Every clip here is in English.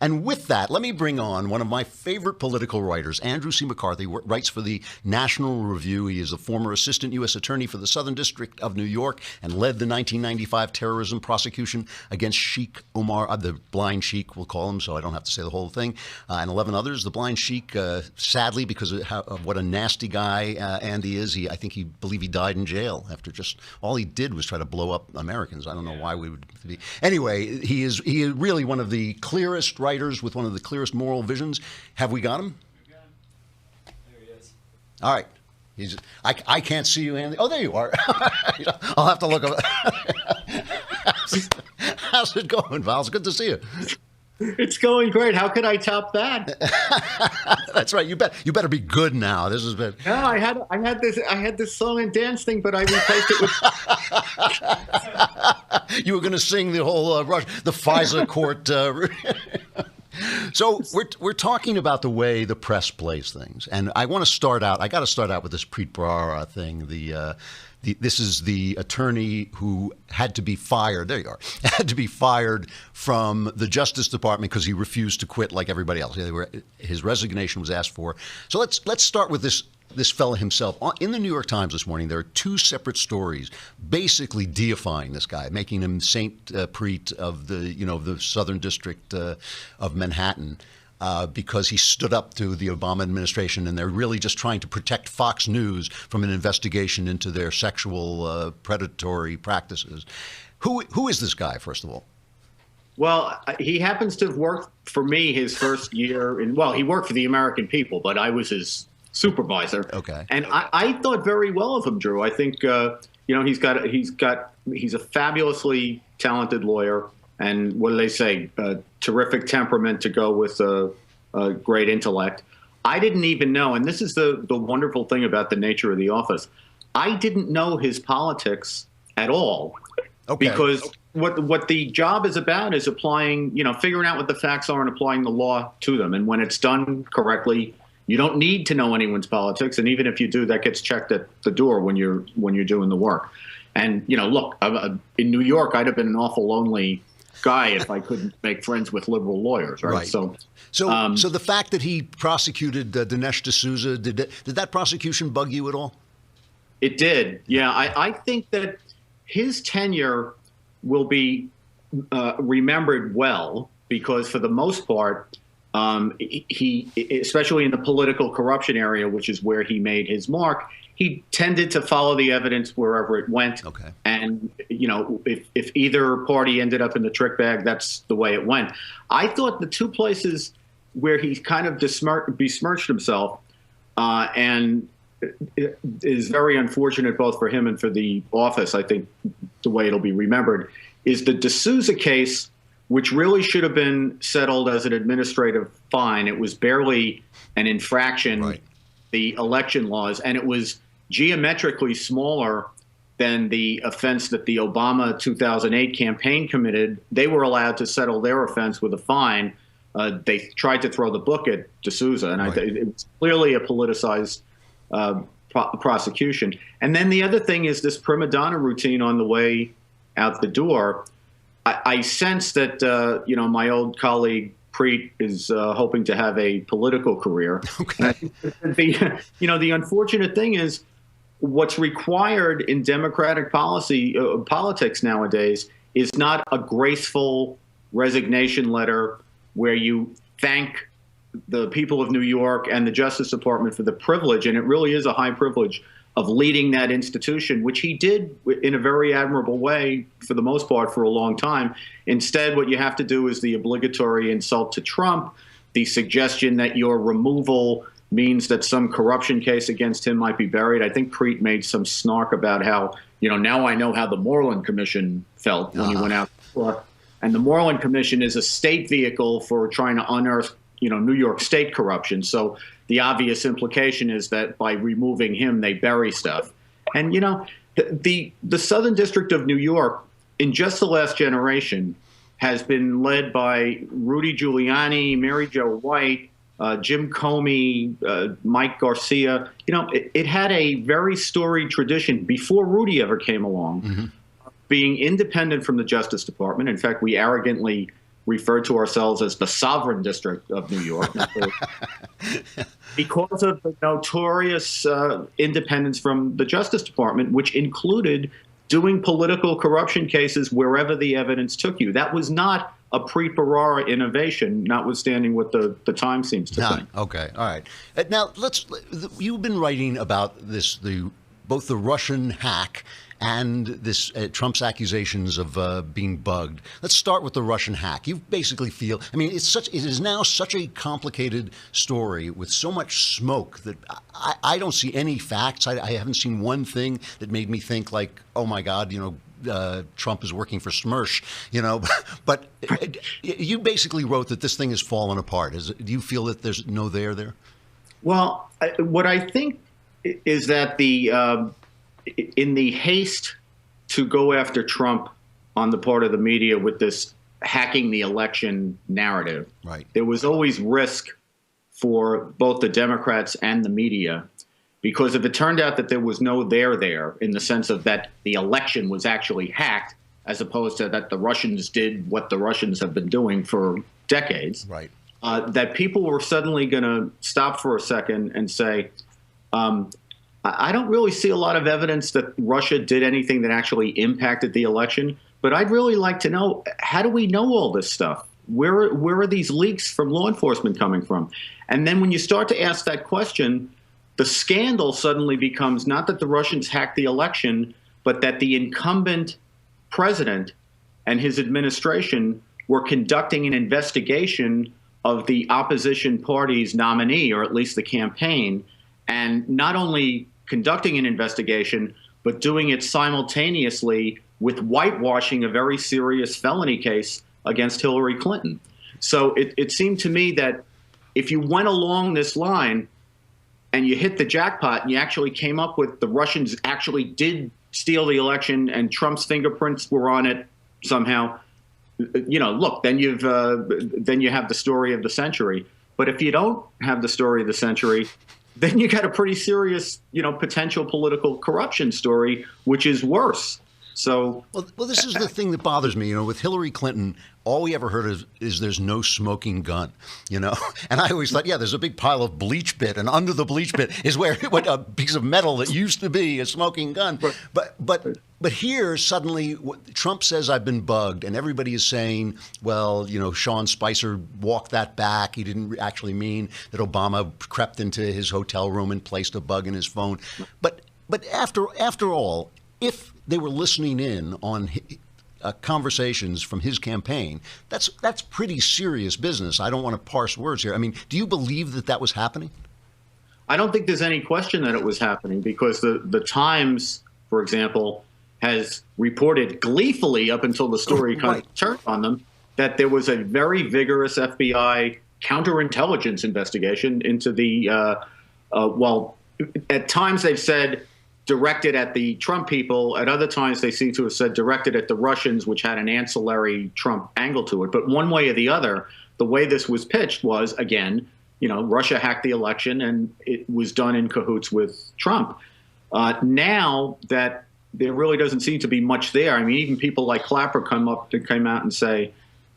And with that, let me bring on one of my favorite political writers, Andrew C. McCarthy, writes for the National Review. He is a former assistant U.S. attorney for the Southern District of New York and led the 1995 terrorism prosecution against Sheikh Omar, the blind Sheikh, we'll call him, so I don't have to say the whole thing, and 11 others. The blind Sheikh, sadly, because of what a nasty guy Andy is, I believe he died in jail after just all he did was try to blow up Americans. I don't know why we would be. Anyway, he is really one of the clearest writers with one of the clearest moral visions. Have we got him? We've got him. There he is. All right. I can't see you, Andy. Oh, there you are. I'll have to look up. How's it going, Val? It's good to see you. It's going great. How could I top that? That's right. You better be good now. This has been. No, I had this song and dance thing, but I replaced it with. You were going to sing the whole rush, the FISA court. So we're talking about the way the press plays things, and I want to start out. I got to start out with this Preet Bharara thing. This is the attorney who had to be fired. There you are. Had to be fired from the Justice Department because he refused to quit like everybody else. His resignation was asked for. So let's start with this fellow himself. In the New York Times this morning, there are two separate stories basically deifying this guy, making him Saint Preet of the Southern District of Manhattan. Because he stood up to the Obama administration, and they're really just trying to protect Fox News from an investigation into their sexual predatory practices. Who is this guy, first of all? Well, he happens to have worked for me his first year he worked for the American people, but I was his supervisor. Okay. And I thought very well of him, Drew. I think he's a fabulously talented lawyer. And what do they say? Terrific temperament to go with a great intellect. I didn't even know, and this is the wonderful thing about the nature of the office, I didn't know his politics at all. Okay. Because what the job is about is applying, figuring out what the facts are and applying the law to them. And when it's done correctly, you don't need to know anyone's politics. And even if you do, that gets checked at the door when you're doing the work. And, look, in New York, I'd have been an awful lonely guy if I couldn't make friends with liberal lawyers, right? So the fact that he prosecuted Dinesh D'Souza, did that prosecution bug you at all? It did, yeah. I think that his tenure will be remembered well because, for the most part, he, especially in the political corruption area, which is where he made his mark, he tended to follow the evidence wherever it went. Okay. And, if either party ended up in the trick bag, that's the way it went. I thought the two places where he kind of besmirched himself and it is very unfortunate both for him and for the office, I think the way it'll be remembered, is the D'Souza case, which really should have been settled as an administrative fine. It was barely an infraction, right, the election laws, and it was geometrically smaller than the offense that the Obama 2008 campaign committed. They were allowed to settle their offense with a fine. They tried to throw the book at D'Souza, and right, it was clearly a politicized prosecution. And then the other thing is this prima donna routine on the way out the door. I sense that, my old colleague Preet is hoping to have a political career. Okay. The unfortunate thing is what's required in democratic politics nowadays is not a graceful resignation letter where you thank the people of New York and the Justice Department for the privilege, and it really is a high privilege, of leading that institution, which he did in a very admirable way for the most part for a long time. Instead, what you have to do is the obligatory insult to Trump, the suggestion that your removal means that some corruption case against him might be buried. I think Preet made some snark about how, now I know how the Moreland Commission felt when he went out. And the Moreland Commission is a state vehicle for trying to unearth, New York State corruption. So the obvious implication is that by removing him, they bury stuff. And, the Southern District of New York, in just the last generation, has been led by Rudy Giuliani, Mary Jo White, Jim Comey, Mike Garcia. It had a very storied tradition before Rudy ever came along, being independent from the Justice Department. In fact, we arrogantly referred to ourselves as the sovereign district of New York because of the notorious independence from the Justice Department, which included doing political corruption cases wherever the evidence took you. That was not a pre-Barrara innovation, notwithstanding what the Times seems to think. Okay, all right. Now, you've been writing about this, both the Russian hack and this Trump's accusations of being bugged. Let's start with the Russian hack. You basically feel, I mean, it is now such a complicated story with so much smoke that I don't see any facts. I haven't seen one thing that made me think like, oh my God, Trump is working for Smersh, But you basically wrote that this thing has fallen apart. Do you feel that there's no there? Well, what I think is that in the haste to go after Trump on the part of the media with this hacking the election narrative, right, there was always risk for both the Democrats and the media, because if it turned out that there was no there in the sense of that the election was actually hacked, as opposed to that the Russians did what the Russians have been doing for decades, right, that people were suddenly going to stop for a second and say, I don't really see a lot of evidence that Russia did anything that actually impacted the election, but I'd really like to know, how do we know all this stuff? Where are these leaks from law enforcement coming from? And then when you start to ask that question, the scandal suddenly becomes not that the Russians hacked the election, but that the incumbent president and his administration were conducting an investigation of the opposition party's nominee, or at least the campaign, and not only conducting an investigation, but doing it simultaneously with whitewashing a very serious felony case against Hillary Clinton. So it seemed to me that if you went along this line and you hit the jackpot and you actually came up with the Russians actually did steal the election and Trump's fingerprints were on it somehow, look, then you have the story of the century. But if you don't have the story of the century, then you got a pretty serious, potential political corruption story, which is worse. So, well, this is the thing that bothers me. With Hillary Clinton, all we ever heard is there's no smoking gun. And I always thought, yeah, there's a big pile of bleach bit, and under the bleach bit is where a piece of metal that used to be a smoking gun. But here suddenly Trump says I've been bugged, and everybody is saying, well, Sean Spicer walked that back. He didn't actually mean that Obama crept into his hotel room and placed a bug in his phone. But after all, if they were listening in on conversations from his campaign, that's pretty serious business. I don't want to parse words here. I mean, do you believe that was happening? I don't think there's any question that it was happening, because the Times, for example, has reported gleefully up until the story kind of turned on them that there was a very vigorous FBI counterintelligence investigation into the, at times they've said directed at the Trump people. At other times, they seem to have said directed at the Russians, which had an ancillary Trump angle to it. But one way or the other, the way this was pitched was, again, Russia hacked the election and it was done in cahoots with Trump. Now that there really doesn't seem to be much there. I mean, even people like Clapper came out and say,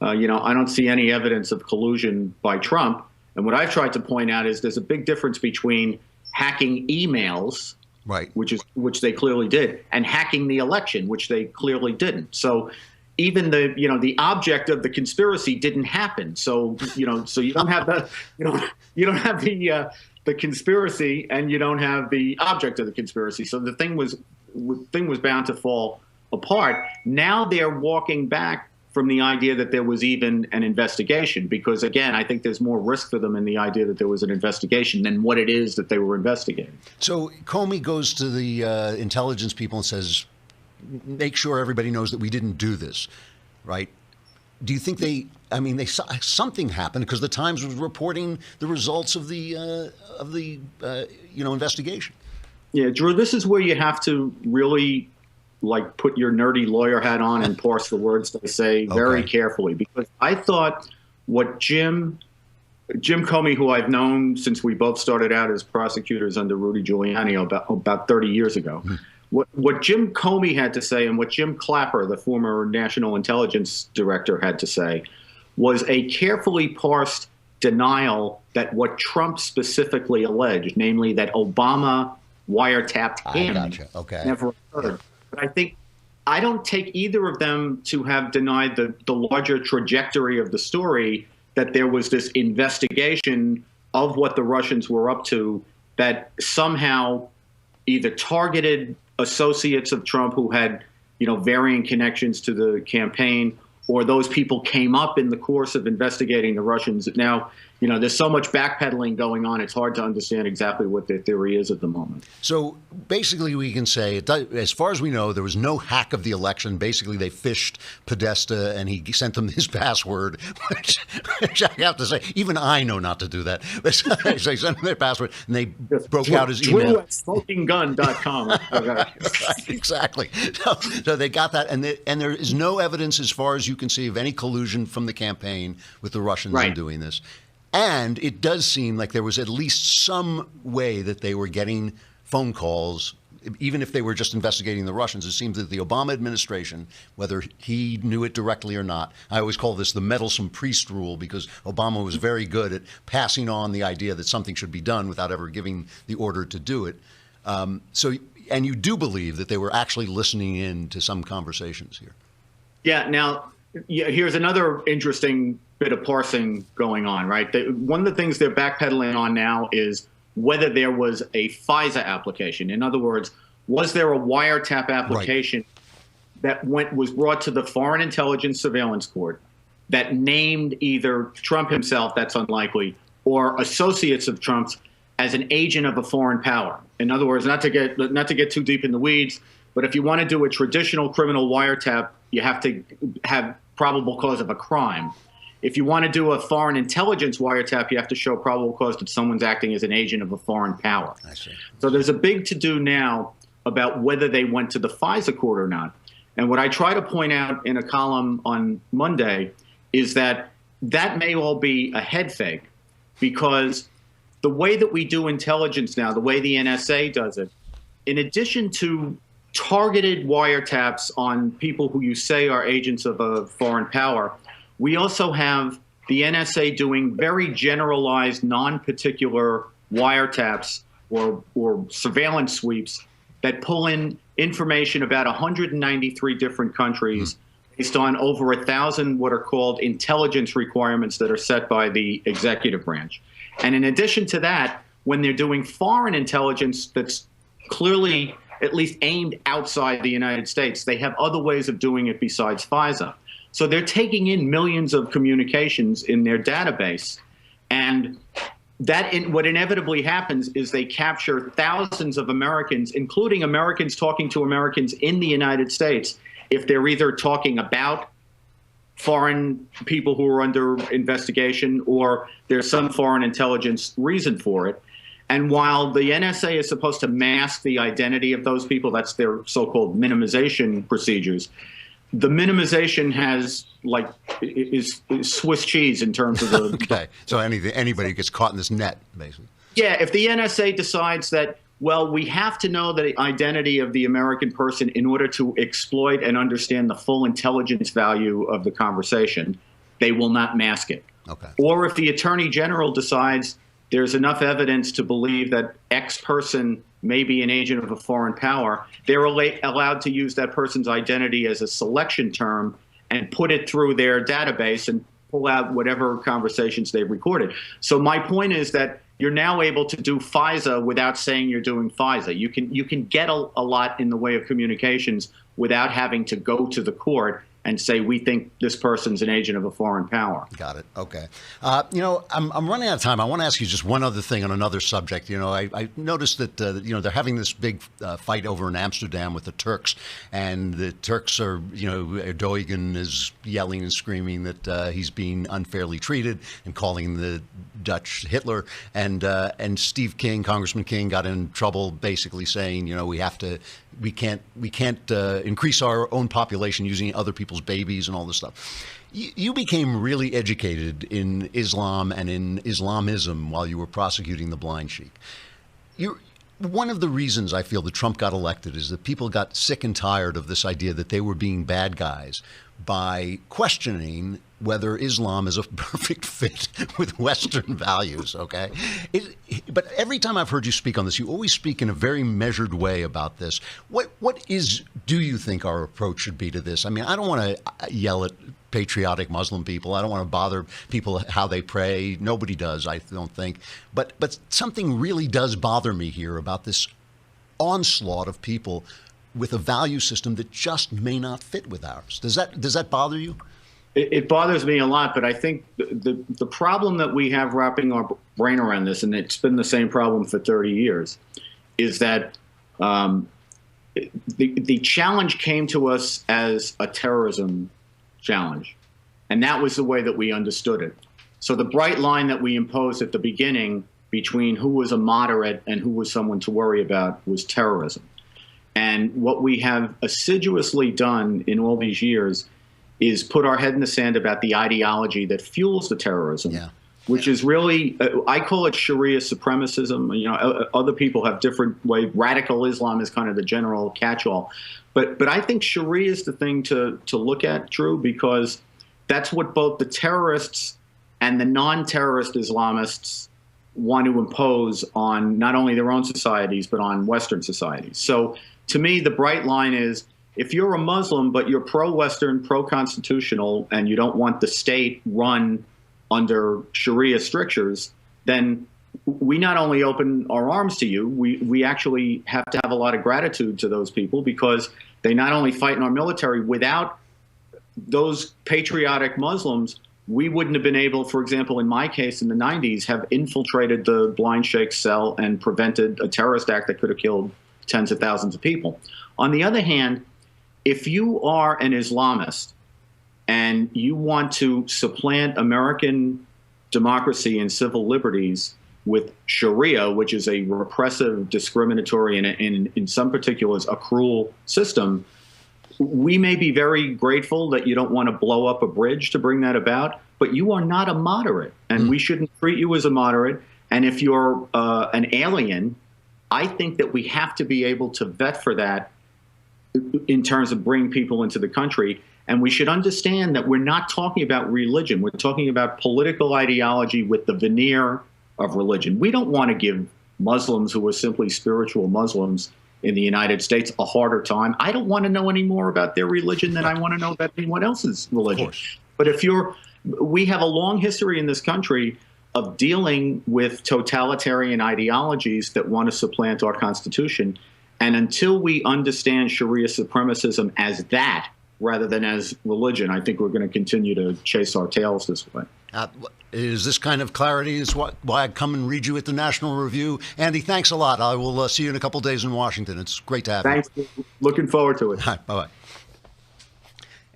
I don't see any evidence of collusion by Trump. And what I've tried to point out is there's a big difference between hacking emails, right, which they clearly did, and hacking the election, which they clearly didn't. So even the object of the conspiracy didn't happen. So so you don't have the conspiracy, and you don't have the object of the conspiracy. So the thing was bound to fall apart. Now they're walking back from the idea that there was even an investigation, because, again, I think there's more risk for them in the idea that there was an investigation than what it is that they were investigating. So Comey goes to the intelligence people and says, make sure everybody knows that we didn't do this, right? Do you think something happened, because the Times was reporting the results of the investigation? Yeah, Drew, this is where you have to really put your nerdy lawyer hat on and parse the words they say very carefully, because I thought what Jim Comey, who I've known since we both started out as prosecutors under Rudy Giuliani about 30 years ago, what Jim Comey had to say and what Jim Clapper, the former National Intelligence Director, had to say was a carefully parsed denial that what Trump specifically alleged, namely that Obama wiretapped him, never occurred. But I don't take either of them to have denied the larger trajectory of the story, that there was this investigation of what the Russians were up to that somehow either targeted associates of Trump who had, varying connections to the campaign, or those people came up in the course of investigating the Russians. Now, there's so much backpedaling going on, it's hard to understand exactly what their theory is at the moment. So basically we can say, as far as we know, there was no hack of the election. Basically, they fished Podesta and he sent them his password, which I have to say, even I know not to do that. They sent them their password and they broke out his email. At smokinggun.com. Right, exactly. So they got that. And there is no evidence, as far as you can see, of any collusion from the campaign with the Russians in doing this. And it does seem like there was at least some way that they were getting phone calls, even if they were just investigating the Russians. It seems that the Obama administration, whether he knew it directly or not, I always call this the meddlesome priest rule, because Obama was very good at passing on the idea that something should be done without ever giving the order to do it. And you do believe that they were actually listening in to some conversations here. Yeah. Now, here's another interesting bit of parsing going on, right? One of the things they're backpedaling on now is whether there was a FISA application. In other words, was there a wiretap application that was brought to the Foreign Intelligence Surveillance Court that named either Trump himself, that's unlikely, or associates of Trump's as an agent of a foreign power? In other words, not to get too deep in the weeds, but if you want to do a traditional criminal wiretap, you have to have probable cause of a crime. If you want to do a foreign intelligence wiretap, you have to show probable cause that someone's acting as an agent of a foreign power. I see. So there's a big to-do now about whether they went to the FISA court or not. And what I try to point out in a column on Monday is that may all be a head fake, because the way that we do intelligence now, the way the NSA does it, in addition to targeted wiretaps on people who you say are agents of a foreign power, we also have the NSA doing very generalized, non-particular wiretaps or surveillance sweeps that pull in information about 193 different countries based on over 1,000 what are called intelligence requirements that are set by the executive branch. And in addition to that, when they're doing foreign intelligence that's clearly at least aimed outside the United States, they have other ways of doing it besides FISA. So they're taking in millions of communications in their database. And what inevitably happens is they capture thousands of Americans, including Americans talking to Americans in the United States, if they're either talking about foreign people who are under investigation or there's some foreign intelligence reason for it. And while the NSA is supposed to mask the identity of those people, that's their so-called minimization procedures, the minimization is Swiss cheese in terms of the... Okay, so anybody gets caught in this net, basically. Yeah, if the NSA decides that, well, we have to know the identity of the American person in order to exploit and understand the full intelligence value of the conversation, they will not mask it. Okay. Or if the Attorney General decides there's enough evidence to believe that X person may be an agent of a foreign power, they're allowed to use that person's identity as a selection term and put it through their database and pull out whatever conversations they've recorded. So my point is that you're now able to do FISA without saying you're doing FISA. You can get a lot in the way of communications without having to go to the court and say, we think this person's an agent of a foreign power. Got it. Okay. I'm running out of time. I want to ask you just one other thing on another subject. I noticed that, they're having this big fight over in Amsterdam with the Turks, and the Turks are, Erdogan is yelling and screaming that he's being unfairly treated and calling the Dutch Hitler. And Steve King, Congressman King, got in trouble basically saying, we can't increase our own population using other people's babies and all this stuff. You became really educated in Islam and in Islamism while you were prosecuting the blind sheik. One of the reasons I feel that Trump got elected is that people got sick and tired of this idea that they were being bad guys by questioning whether Islam is a perfect fit with Western values, okay? But every time I've heard you speak on this, you always speak in a very measured way about this. What do you think our approach should be to this? I mean, I don't want to yell at patriotic Muslim people. I don't want to bother people how they pray. Nobody does, I don't think. But something really does bother me here about this onslaught of people with a value system that just may not fit with ours. Does that bother you? It bothers me a lot, but I think the problem that we have wrapping our brain around this, and it's been the same problem for 30 years, is that the challenge came to us as a terrorism challenge, and that was the way that we understood it. So the bright line that we imposed at the beginning between who was a moderate and who was someone to worry about was terrorism. And what we have assiduously done in all these years is put our head in the sand about the ideology that fuels the terrorism, which is really, I call it Sharia supremacism. You know, other people have different ways. Radical Islam is kind of the general catch-all. But I think Sharia is the thing to look at, Drew, because that's what both the terrorists and the non-terrorist Islamists want to impose on not only their own societies, but on Western societies. So to me, the bright line is, if you're a Muslim, but you're pro-Western, pro-constitutional, and you don't want the state run under Sharia strictures, then we not only open our arms to you, we actually have to have a lot of gratitude to those people, because they not only fight in our military. Without those patriotic Muslims, we wouldn't have been able, for example, in my case in the 90s, have infiltrated the blind sheikh cell and prevented a terrorist act that could have killed tens of thousands of people. On the other hand, if you are an Islamist and you want to supplant American democracy and civil liberties with Sharia, which is a repressive, discriminatory, and in some particulars, a cruel system, we may be very grateful that you don't want to blow up a bridge to bring that about, but you are not a moderate, and we shouldn't treat you as a moderate. And if you're an alien, I think that we have to be able to vet for that in terms of bringing people into the country. And we should understand that we're not talking about religion. We're talking about political ideology with the veneer of religion. We don't want to give Muslims who are simply spiritual Muslims in the United States a harder time. I don't want to know any more about their religion than I want to know about anyone else's religion. But we have a long history in this country of dealing with totalitarian ideologies that want to supplant our Constitution. And until we understand Sharia supremacism as that, rather than as religion, I think we're going to continue to chase our tails this way. Is this kind of clarity is why I come and read you at the National Review? Andy, thanks a lot. I will see you in a couple of days in Washington. It's great to have you. Thanks. Looking forward to it. Hi, bye-bye.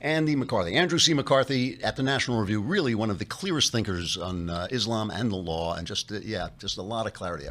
Andy McCarthy, Andrew C. McCarthy at the National Review, really one of the clearest thinkers on Islam and the law, and just a lot of clarity.